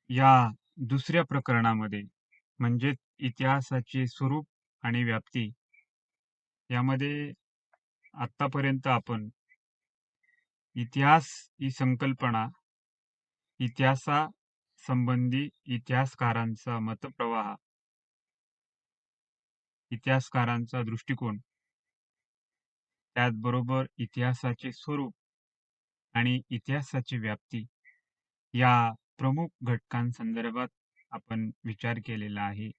या दुसऱ्या प्रकरणामध्ये म्हणजेच इतिहासाचे स्वरूप आणि व्याप्ती यामध्ये आत्तापर्यंत आपण इतिहास ही संकल्पना, इतिहासासंबंधी इतिहासकारांचा मतप्रवाह, इतिहासकारांचा दृष्टिकोन, त्याचबरोबर इतिहासाचे स्वरूप आणि इतिहासाची व्याप्ती या प्रमुख घटकांसंदर्भात आपण विचार केलेला आहे.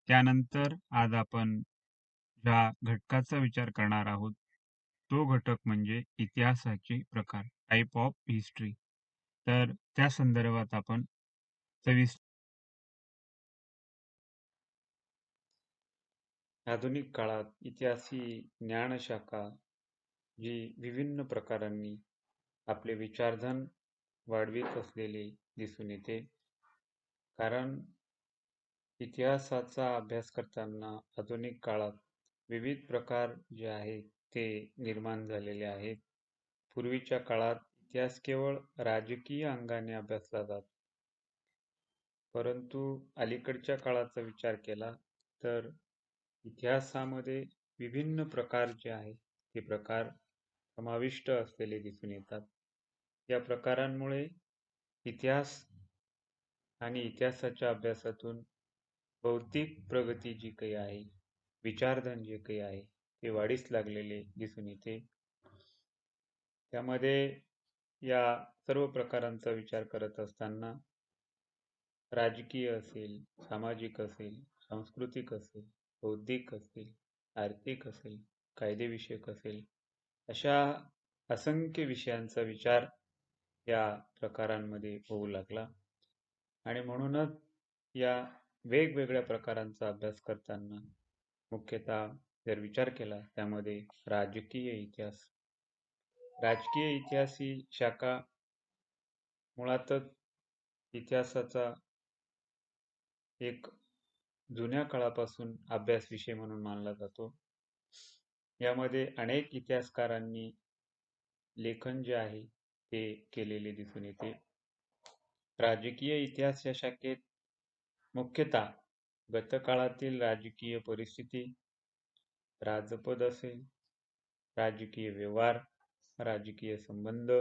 त्यानंतर आज आपण ज्या घटकाचा विचार करणार आहोत, तो घटक म्हणजे इतिहासाचे प्रकार, टाइप ऑफ हिस्ट्री. तर त्या संदर्भात आपण सविस्तर आधुनिक काळात इतिहास ही ज्ञानशाखा जी विभिन्न प्रकारांनी आपले विचारधन वाढवित असलेले दिसून येते. कारण इतिहासाचा अभ्यास करताना आधुनिक काळात विविध प्रकार जे आहेत ते निर्माण झालेले आहेत. पूर्वीच्या काळात इतिहास केवळ राजकीय अंगाने अभ्यासला जात, परंतु अलीकडच्या काळाचा विचार केला तर इतिहासामध्ये विभिन्न प्रकार जे आहेत ते प्रकार समाविष्ट असलेले दिसून येतात. या प्रकारांमुळे इतिहास आणि इतिहासाच्या अभ्यासातून बौद्धिक प्रगती जी काही आहे, विचारधन जे काही आहे ते वाढीस लागलेले दिसून येते. त्यामध्ये या सर्व प्रकारांचा विचार करत असताना राजकीय असेल, सामाजिक असेल, सांस्कृतिक असेल, बौद्धिक असेल, आर्थिक असेल, कायदेविषयक असेल, अशा असंख्य विषयांचा विचार या प्रकारांमध्ये होऊ लागला आणि म्हणूनच या वेगवेगळ्या प्रकारांचा अभ्यास करताना मुख्यतः जर विचार केला त्यामध्ये राजकीय इतिहास ही शाखा मुळातच इतिहासाचा एक जुन्या काळापासून अभ्यास विषय म्हणून मानला जातो. यामध्ये अनेक इतिहासकारांनी लेखन जे आहे ते केलेले दिसून येते. राजकीय इतिहास या शाखेत मुख्यतः गतकाळातील राजकीय परिस्थिती, राजपद असेल, राजकीय व्यवहार, राजकीय संबंध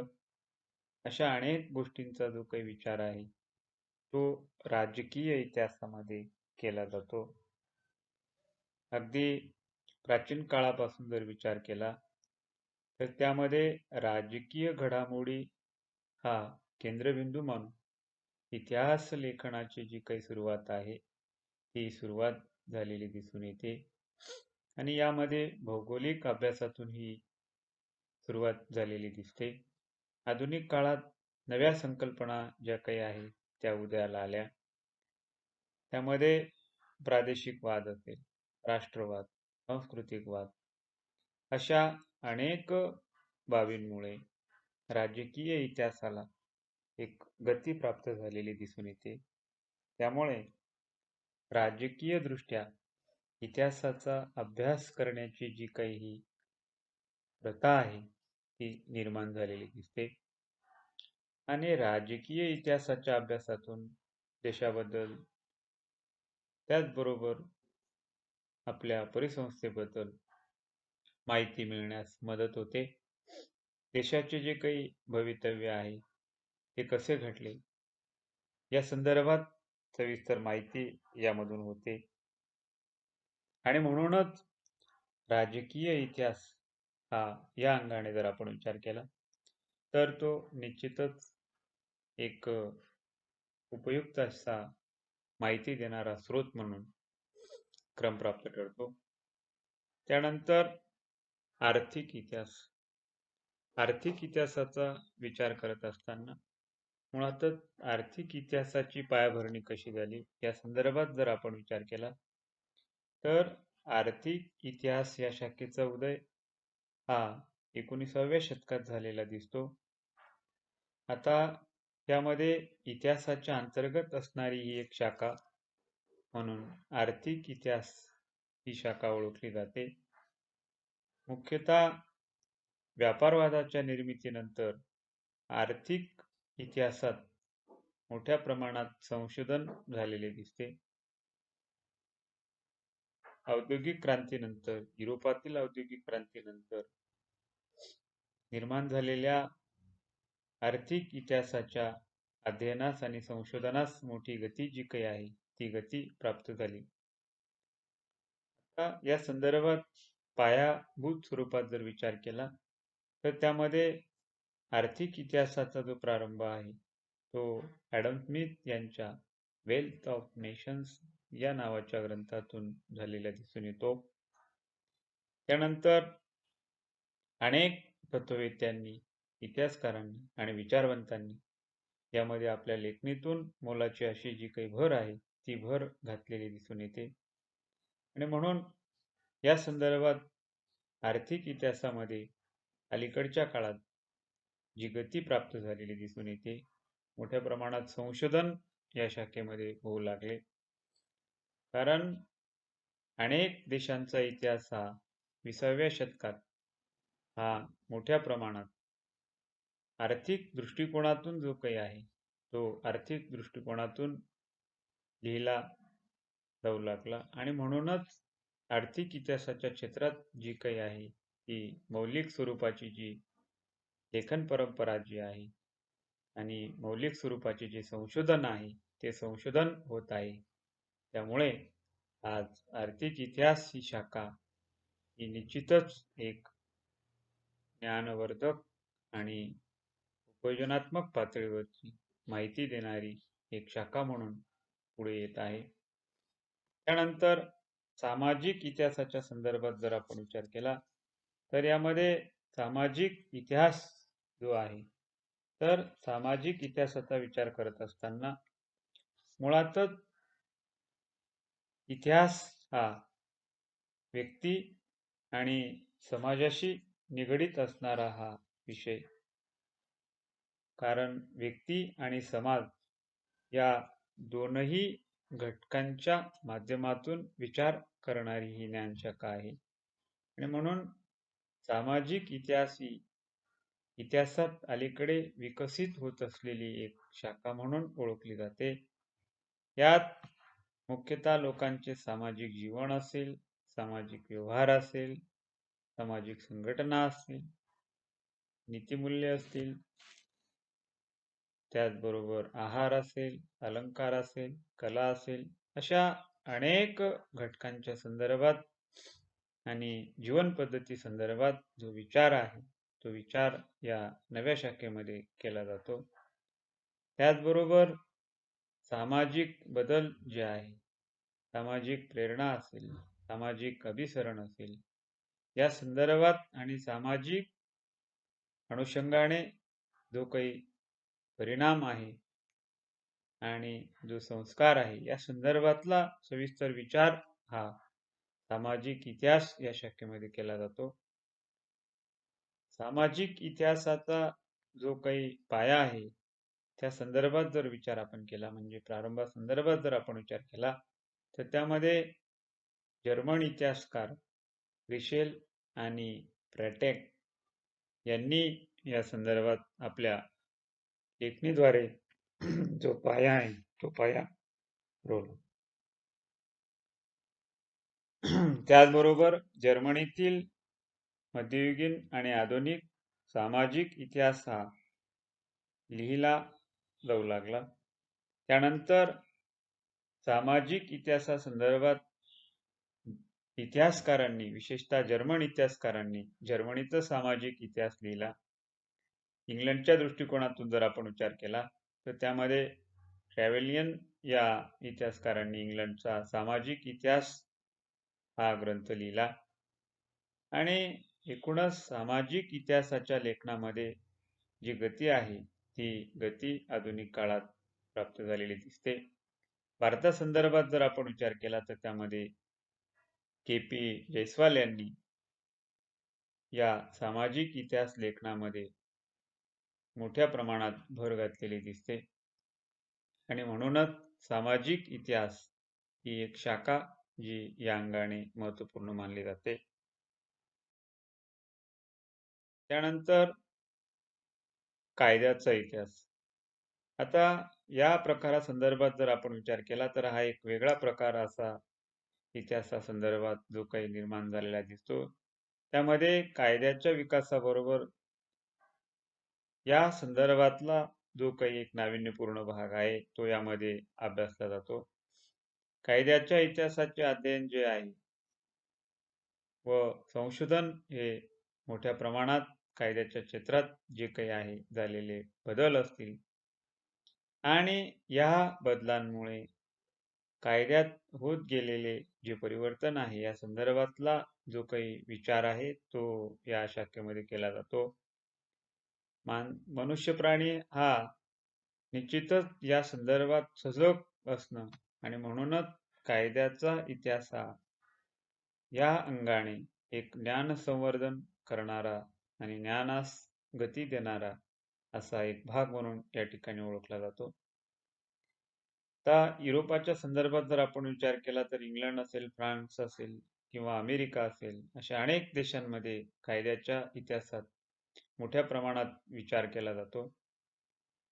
अशा अनेक गोष्टींचा जो काही विचार आहे तो राजकीय इतिहासामध्ये केला जातो. अगदी प्राचीन काळापासून जर विचार केला तर त्यामध्ये राजकीय घडामोडी हा केंद्रबिंदू मानून इतिहास लेखनाची जी काही सुरुवात आहे ती सुरुवात झालेली दिसून येते आणि यामध्ये भौगोलिक अभ्यासातून ही सुरुवात झालेली दिसते. आधुनिक काळात नव्या संकल्पना ज्या काही आहेत त्या उदयाला आल्या. त्यामध्ये प्रादेशिक वाद असेल, राष्ट्रवाद, सांस्कृतिक वाद अशा अनेक बाबींमुळे राजकीय इतिहासाला एक गती प्राप्त झालेली दिसून येते. त्यामुळे राजकीय दृष्ट्या इतिहासाचा अभ्यास करण्याची जी काही प्रथा आहे ती निर्माण झालेली दिसते आणि राजकीय इतिहासाच्या अभ्यासातून देशाबद्दल त्याचबरोबर आपल्या परिसंस्थेबद्दल माहिती मिळण्यास मदत होते. देशाचे जे काही भवितव्य आहे ते कसे घडले या संदर्भात सविस्तर माहिती यामधून होते आणि म्हणूनच राजकीय इतिहास हा या अंगाने जर आपण विचार केला तर तो निश्चितच एक उपयुक्त असा माहिती देणारा स्रोत म्हणून क्रमप्राप्त ठरतो. त्यानंतर आर्थिक इतिहासाचा विचार करत असताना मुळातच आर्थिक इतिहासाची पायाभरणी कशी झाली या संदर्भात जर आपण विचार केला तर आर्थिक इतिहास या शाखेचा उदय हा 19व्या शतकात झालेला दिसतो. आता त्यामध्ये इतिहासाच्या अंतर्गत असणारी ही एक शाखा म्हणून आर्थिक इतिहास ही शाखा ओळखली जाते. मुख्यतः व्यापारवादाच्या निर्मितीनंतर आर्थिक इतिहासात मोठ्या प्रमाणात संशोधन झालेले दिसते. औद्योगिक क्रांतीनंतर, युरोपातील औद्योगिक क्रांतीनंतर निर्माण झालेल्या आर्थिक इतिहासाच्या अध्ययनास आणि संशोधनास मोठी गती जी काही आहे ती गती प्राप्त झाली. आता या संदर्भात पायाभूत स्वरूपात जर विचार केला तर त्यामध्ये आर्थिक इतिहासाचा जो प्रारंभ आहे तो ॲडम स्मिथ यांच्या वेल्थ ऑफ नेशन्स या नावाच्या ग्रंथातून झालेला दिसून येतो. त्यानंतर अनेक तत्ववेत्यांनी, इतिहासकारांनी आणि विचारवंतांनी यामध्ये आपल्या लेखणीतून मोलाची अशी जी काही भर आहे ती भर घातलेली दिसून येते. आणि म्हणून या संदर्भात आर्थिक इतिहासामध्ये अलीकडच्या काळात जी गती प्राप्त झालेली दिसून येते, मोठ्या प्रमाणात संशोधन या शाखेमध्ये होऊ लागले. कारण अनेक देशांचा इतिहास हा 20व्या शतकात हा मोठ्या प्रमाणात आर्थिक दृष्टिकोनातून जो काही आहे तो आर्थिक दृष्टिकोनातून लिहिला जाऊ लागला. आणि म्हणूनच आर्थिक इतिहासाच्या क्षेत्रात जी काही आहे ती मौलिक स्वरूपाची जी लेखन परंपरा जी आहे आणि मौलिक स्वरूपाचे जे संशोधन आहे ते संशोधन होत आहे. त्यामुळे आज आर्थिक इतिहास ही शाखा ही निश्चितच एक ज्ञानवर्धक आणि उपयोजनात्मक पातळीवरची माहिती देणारी एक शाखा म्हणून पुढे येत आहे. त्यानंतर सामाजिक इतिहासाच्या संदर्भात जर आपण विचार केला तर यामध्ये सामाजिक इतिहास जो आहे तर सामाजिक इतिहासाचा विचार करत असताना मुळातच इतिहास हा व्यक्ती आणि समाजाशी निगडीत असणारा हा विषय. कारण व्यक्ती आणि समाज या दोनही घटकांच्या माध्यमातून विचार करणारी ही ज्ञानशाखा आहे. आणि म्हणून सामाजिक इतिहास ही इतिहासात अलीकडे विकसित होत असलेली एक शाखा म्हणून ओळखली जाते. यात मुख्यतः लोकांचे सामाजिक जीवन असेल, सामाजिक व्यवहार असेल, सामाजिक संघटना असतील, नीतिमूल्य असतील, त्याचबरोबर आहार असेल, अलंकार असेल, कला असेल, अशा अनेक घटकांच्या संदर्भात आणि जीवन पद्धती संदर्भात जो विचार आहे तो विचार या नव्या शाखेमध्ये केला जातो. त्याचबरोबर सामाजिक बदल जे आहे, सामाजिक प्रेरणा असेल, सामाजिक अभिसरण असेल, या संदर्भात आणि सामाजिक अनुषंगाने जो काही परिणाम आहे आणि जो संस्कार आहे या संदर्भातला सविस्तर विचार हा सामाजिक इतिहास या शाखेमध्ये केला जातो. सामाजिक इतिहासाचा जो काही पाया आहे त्या संदर्भात जर विचार आपण केला म्हणजे प्रारंभासंदर्भात जर आपण विचार केला तर त्यामध्ये जर्मन इतिहासकार रिशेल आणि फ्रॅटेक यांनी या संदर्भात आपल्या लेखणीद्वारे जो पाया आहे तो पाया रोवला. त्याचबरोबर जर्मनीतील मध्ययुगीन आणि आधुनिक सामाजिक इतिहास हा लिहिला जाऊ लागला. त्यानंतर सामाजिक इतिहासासंदर्भात इतिहासकारांनी, विशेषतः जर्मन इतिहासकारांनी जर्मनीचा सामाजिक इतिहास लिहिला. इंग्लंडच्या दृष्टिकोनातून जर आपण विचार केला तर त्यामध्ये ट्रॅव्हलियन या इतिहासकारांनी इंग्लंडचा सामाजिक इतिहास हा ग्रंथ लिहिला. आणि एकूणच सामाजिक इतिहासाच्या लेखनामध्ये जी गती आहे ती गती आधुनिक काळात प्राप्त झालेली दिसते. भारतासंदर्भात जर आपण विचार केला तर त्यामध्ये के.पी. जयस्वाल यांनी या सामाजिक इतिहास लेखनामध्ये मोठ्या प्रमाणात भर घातलेली दिसते. आणि म्हणूनच सामाजिक इतिहास ही एक शाखा जी या अंगाने महत्त्वपूर्ण मानली जाते. त्यानंतर कायद्याचा इतिहास. आता या प्रकारासंदर्भात जर आपण विचार केला तर हा एक वेगळा प्रकार असा इतिहासासंदर्भात जो काही निर्माण झालेला दिसतो. त्यामध्ये कायद्याच्या विकासाबरोबर या संदर्भातला जो काही एक नाविन्यपूर्ण भाग आहे तो यामध्ये अभ्यासला जातो. कायद्याच्या इतिहासाचे अध्ययन जे आहे व संशोधन हे मोठ्या प्रमाणात कायद्याच्या क्षेत्रात जे काही आहे झालेले बदल असतील आणि या बदलांमुळे कायद्यात होत गेलेले जे परिवर्तन आहे या संदर्भातला जो काही विचार आहे तो या शाखेमध्ये केला जातो. मनुष्य प्राणी हा निश्चितच या संदर्भात सजग असणं आणि म्हणूनच कायद्याचा इतिहास हा या अंगाने एक ज्ञान संवर्धन करणारा आणि ज्ञानास गती देणारा असा एक भाग म्हणून या ठिकाणी ओळखला जातो. आता युरोपाच्या संदर्भात जर आपण विचार केला तर इंग्लंड असेल, फ्रान्स असेल किंवा अमेरिका असेल अशा अनेक देशांमध्ये कायद्याच्या इतिहासात मोठ्या प्रमाणात विचार केला जातो.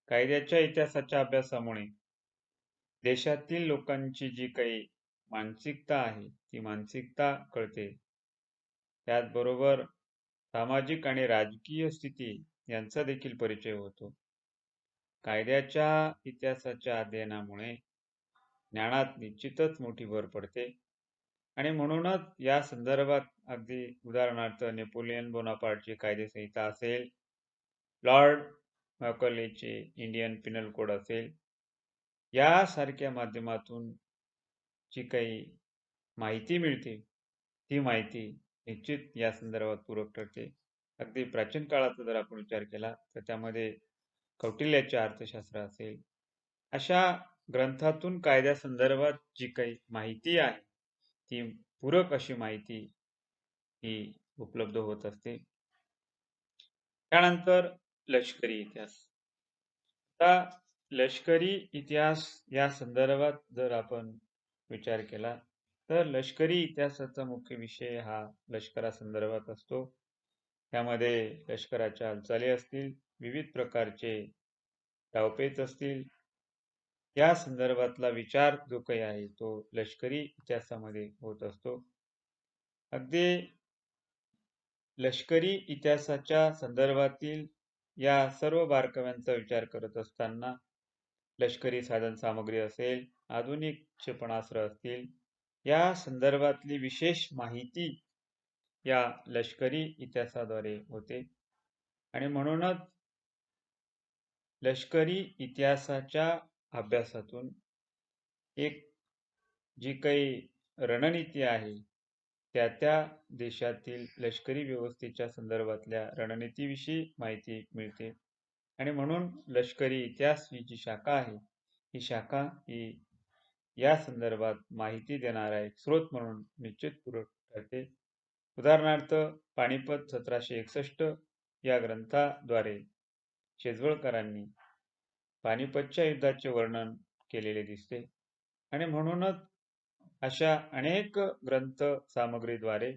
कायद्याच्या इतिहासाच्या अभ्यासामुळे देशातील लोकांची जी काही मानसिकता आहे ती मानसिकता कळते. त्याचबरोबर सामाजिक आणि राजकीय स्थिती यांचा देखील परिचय होतो. कायद्याच्या इतिहासाच्या अध्ययनामुळे ज्ञानात निश्चितच मोठी भर पडते आणि म्हणूनच या संदर्भात अगदी उदाहरणार्थ नेपोलियन बोनापार्टची कायदेसंहिता असेल, लॉर्ड मॅकॉलेचे इंडियन पिनल कोड असेल, यासारख्या माध्यमातून जी काही माहिती मिळते ती माहिती निश्चित या संदर्भात पूरक ठरते. अगदी प्राचीन काळाचा जर आपण विचार केला तर त्यामध्ये कौटिल्याचे अर्थशास्त्र असेल, अशा ग्रंथातून कायद्यासंदर्भात जी काही माहिती आहे ती पूरक अशी माहिती ही उपलब्ध होत असते. त्यानंतर लष्करी इतिहास. आता लष्करी इतिहास या संदर्भात जर आपण विचार केला तर लष्करी इतिहासाचा मुख्य विषय हा लष्करासंदर्भात असतो. त्यामध्ये लष्कराच्या हालचाली असतील, विविध प्रकारचे डावपेच असतील, या संदर्भातला विचार जो काही आहे तो लष्करी इतिहासामध्ये होत असतो. अगदी लष्करी इतिहासाच्या संदर्भातील या सर्व बारकाव्यांचा विचार करत असताना लष्करी साधन सामग्री असेल, आधुनिक क्षेपणास्त्र असतील, या संदर्भातली विशेष माहिती या लष्करी इतिहासाद्वारे होते आणि म्हणूनच लष्करी इतिहासाच्या अभ्यासातून एक जी काही रणनीती आहे त्या देशातील लष्करी व्यवस्थेच्या संदर्भातल्या रणनीतीविषयी माहिती मिळते आणि म्हणून लष्करी इतिहास ही जी शाखा आहे ही शाखा ही या संदर्भात माहिती देणारा एक स्रोत म्हणून निश्चित पूरक ठरते. उदाहरणार्थ पानिपत 1761 या ग्रंथाद्वारे शेजवळकरांनी पानिपतच्या युद्धाचे वर्णन केलेले दिसते आणि म्हणूनच अशा अनेक ग्रंथ सामग्रीद्वारे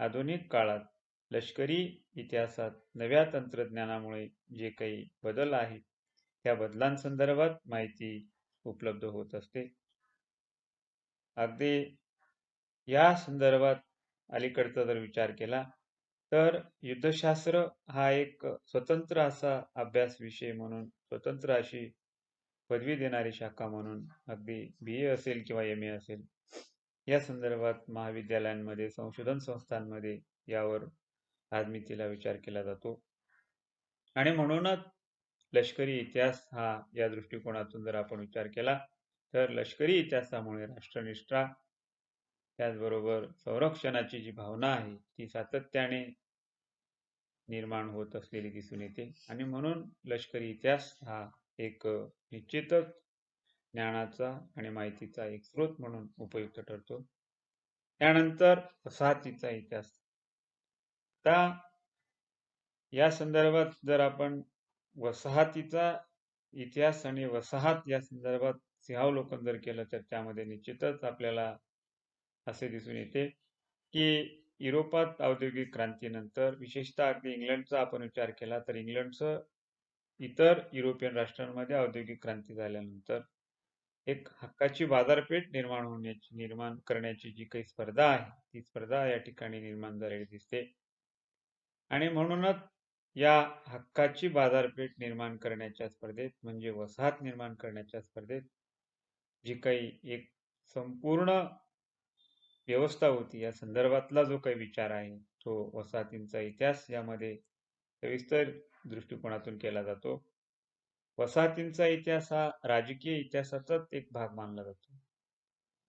आधुनिक काळात लष्करी इतिहासात नव्या तंत्रज्ञानामुळे जे काही बदल आहेत त्या बदलांसंदर्भात माहिती उपलब्ध होत असते. अगदी या संदर्भात अलीकडचा जर विचार केला तर युद्धशास्त्र हा एक स्वतंत्र असा अभ्यास विषय म्हणून स्वतंत्र अशी पदवी देणारी शाखा म्हणून अगदी BA असेल किंवा MA असेल या संदर्भात महाविद्यालयांमध्ये संशोधन संस्थांमध्ये यावर आजमितीला विचार केला जातो आणि म्हणूनच लष्करी इतिहास हा या दृष्टिकोनातून जर आपण विचार केला तर लष्करी इतिहासामुळे राष्ट्रनिष्ठा त्याचबरोबर संरक्षणाची जी भावना आहे ती सातत्याने निर्माण होत असलेली दिसून येते आणि म्हणून लष्करी इतिहास हा एक निश्चितच ज्ञानाचा आणि माहितीचा एक स्रोत म्हणून उपयुक्त ठरतो. त्यानंतर वसाहतीचा इतिहास. आता या संदर्भात जर आपण वसाहतीचा इतिहास आणि वसाहत या संदर्भात सिंहावलोकन जर केलं तर त्यामध्ये निश्चितच आपल्याला असे दिसून येते की युरोपात औद्योगिक क्रांतीनंतर विशेषतः अगदी इंग्लंडचा आपण विचार केला तर इंग्लंडचं इतर युरोपियन राष्ट्रांमध्ये औद्योगिक क्रांती झाल्यानंतर एक हक्काची बाजारपेठ निर्माण करण्याची जी काही स्पर्धा आहे, ती स्पर्धा या ठिकाणी निर्माण झालेली दिसते. आणि म्हणूनच या हक्काची बाजारपेठ निर्माण करण्याच्या स्पर्धेत म्हणजे वसाहत निर्माण करण्याच्या स्पर्धेत जी काही एक संपूर्ण व्यवस्था होती, या संदर्भातला जो काही विचार आहे, तो वसाहतींचा इतिहास यामध्ये सविस्तर दृष्टिकोनातून केला जातो. वसाहतींचा इतिहास हा राजकीय इतिहासाचाच एक भाग मानला जातो.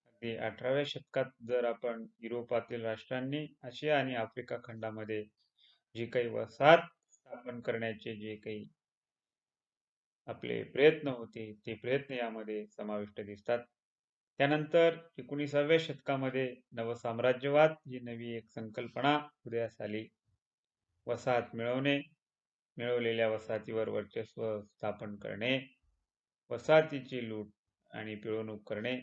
अगदी 18व्या शतकात जर आपण युरोपातील राष्ट्रांनी आशिया आणि आफ्रिका खंडामध्ये जी काही वसाहत स्थापन करण्याचे जे काही आपले प्रयत्न होते, ते प्रयत्न यामध्ये समाविष्ट दिसतात. त्यानंतर 19व्या शतकामध्ये नवसाम्राज्यवाद ही नवी एक संकल्पना उदयास आली. वसाहत मिळवणे, मिळवलेल्या वसाहतीवर वर्चस्व स्थापन करणे, वसाहतीची लूट आणि पिळवणूक करणे,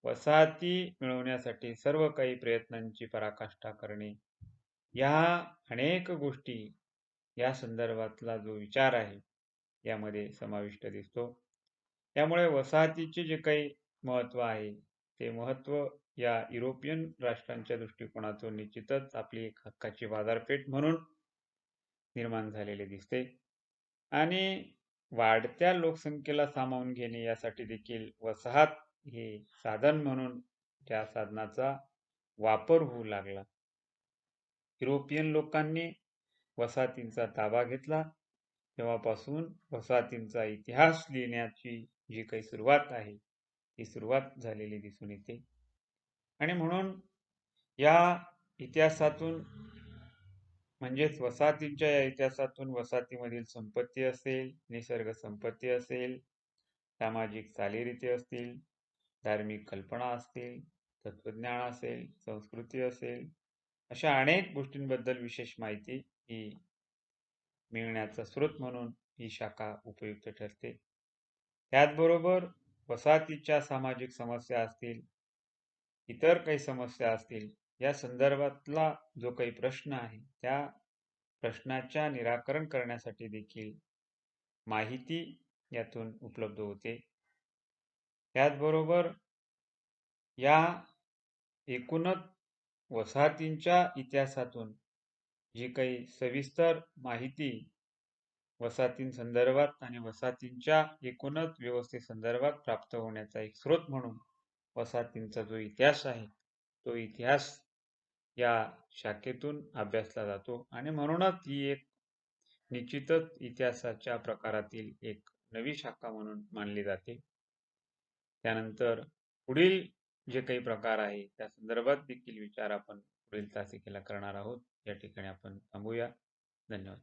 वसाहती मिळवण्यासाठी सर्व काही प्रयत्नांची पराकाष्ठा करणे, या अनेक गोष्टी या संदर्भातला जो विचार आहे यामध्ये समाविष्ट दिसतो. त्यामुळे वसाहतीचे जे काही महत्त्व आहे, ते महत्त्व या युरोपियन राष्ट्रांच्या दृष्टिकोनातून निश्चितच आपली एक हक्काची बाजारपेठ म्हणून निर्माण झालेले दिसते. आणि वाढत्या लोकसंख्येला सामावून घेणे यासाठी देखील वसाहत हे साधन म्हणून त्या साधनाचा वापर होऊ लागला. युरोपियन लोकांनी वसाहतींचा ताबा घेतला, तेव्हापासून वसाहतींचा इतिहास लिहिण्याची जी काही सुरुवात आहे, ती सुरुवात झालेली दिसून येते. आणि म्हणून या इतिहासातून म्हणजेच वसाहतींच्या या इतिहासातून वसाहतीमधील संपत्ती असेल, निसर्ग संपत्ती असेल, सामाजिक चालीरीती असतील, धार्मिक कल्पना असतील, तत्वज्ञान असेल, संस्कृती असेल, अशा अनेक गोष्टींबद्दल विशेष माहिती ही मिळण्याचा स्रोत म्हणून ही शाखा उपयुक्त ठरते. त्याचबरोबर वसाहतीच्या सामाजिक समस्या असतील, इतर काही समस्या असतील, या संदर्भातला जो काही प्रश्न आहे, त्या प्रश्नाच्या निराकरण करण्यासाठी देखील माहिती यातून उपलब्ध होते. त्याचबरोबर या एकूणच वसाहतींच्या इतिहासातून जी काही सविस्तर माहिती वसाहतींसंदर्भात आणि वसाहतींच्या एकूणच व्यवस्थेसंदर्भात प्राप्त होण्याचा एक स्रोत म्हणून वसाहतींचा जो इतिहास आहे, तो इतिहास या शाखेतून अभ्यासला जातो. आणि म्हणूनच ही एक निश्चितच इतिहासाच्या प्रकारातील एक नवी शाखा म्हणून मानली जाते. त्यानंतर पुढील जे काही प्रकार आहे, त्या संदर्भात देखील विचार आपण पुढील तासिकेला करणार आहोत. या ठिकाणी आपण थांबूया. धन्यवाद.